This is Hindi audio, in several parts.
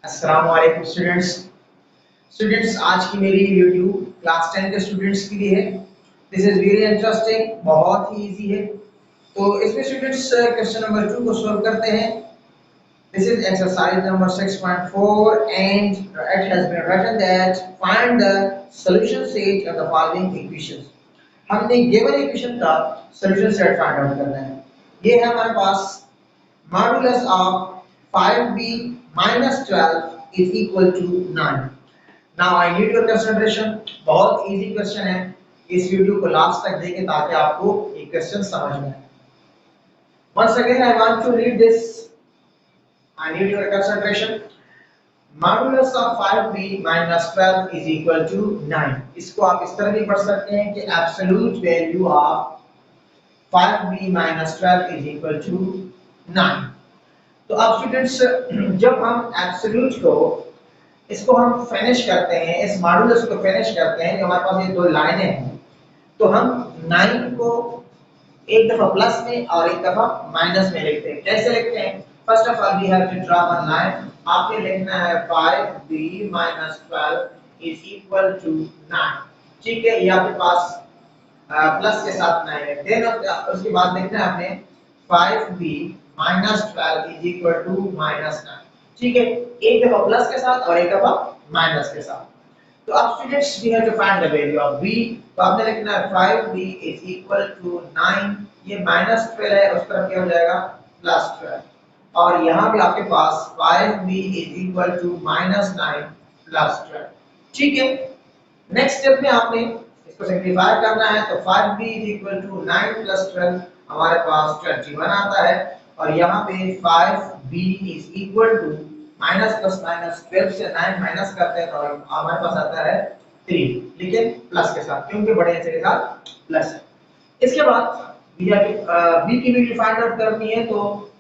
अस्सलाम वालेकुम स्टूडेंट्स आज की मेरी वीडियो क्लास 10 के स्टूडेंट्स के लिए है। दिस इज वेरी इंटरेस्टिंग, बहुत ही इजी है। तो इसमें स्टूडेंट्स क्वेश्चन नंबर 2 को सॉल्व करते हैं। This is exercise number 6.4 and it has been written that find the solution set of the following equations. हमने गिवन इक्वेशन का सॉल्यूशन सेट फाइंड आउट करना है। ये है हमारे पास modulus of 5b minus 12 is equal to 9. Now I need your concentration. बहुत इजी क्वेश्चन है। इस वीडियो को लास्ट तक देखें ताकि आपको ये क्वेश्चन समझ में आए। Once again I want to read this. I need your concentration. Modulus of 5b minus 12 is equal to 9. इसको आप इस तरह भी पढ़ सकते हैं कि absolute value of 5b minus 12 is equal to 9. तो अब स्टूडेंट्स जब हम एब्सोल्यूट को इसको हम फिनिश करते हैं, इस मॉडुलस को फिनिश करते हैं, जो हमारे पास ये दो लाइनें हैं, तो हम 9 को एक दफा प्लस में और एक दफा माइनस में लिखते हैं। कैसे लिखते हैं? First of all we have to draw one line. आपने लिखना है 5b minus 12 is equal to 9। ठीक है, ये आपके पास प्लस के साथ 9 है। देन उसके बाद लिखना है आपने 5b minus 12 is equal to minus 9। ठीक है, एक दफा प्लस के साथ और एक दफा माइनस के साथ। तो अब students we have to find the value of b। तो आपने लिखना है 5b is equal to 9। ये माइनस 12 है, उस तरफ क्या हो जाएगा प्लस 12। और यहाँ भी आपके पास 5b is equal to minus 9 plus 12। ठीक है, नेक्स्ट स्टेप में आपने इसको सिंपलीफाई करना है। तो 5b is equal to 9 plus 12 हमारे पास 21 आता है। और यहाँ पे 5b is equal to minus plus minus 12 से 9 माइनस करते हैं तो हमारे पास आता है 3, लेकिन प्लस के साथ, क्योंकि बड़े अंक के साथ प्लस है। इसके बाद b की वैल्यू फाइंड आउट करनी है। तो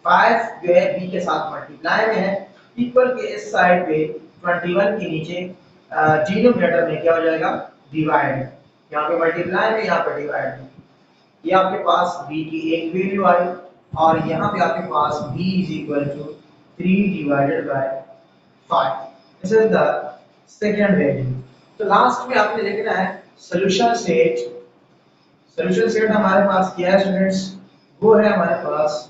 5 जो है b के साथ मल्टीप्लाई में है, इक्वल के इस साइड पे 21 के नीचे डिनोमिनेटर में क्या हो जाएगा डिवाइड। यहाँ पे मल्टीप्लाई में, यहाँ पे डिवाइड में। ये आपके पास b की एक वैल्यू आई और यहाँ पे आपके पास b is equal to 3 divided by 5। This is the second value। तो लास्ट में आपने लिखना है सॉल्यूशन सेट। सॉल्यूशन सेट हमारे पास क्या है स्टूडेंट्स? वो है हमारे पास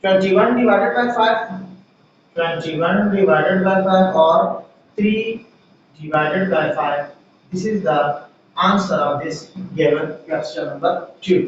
21 divided by 5, 21 divided by 5 और 3 divided by 5। This is the answer of this given question number 2।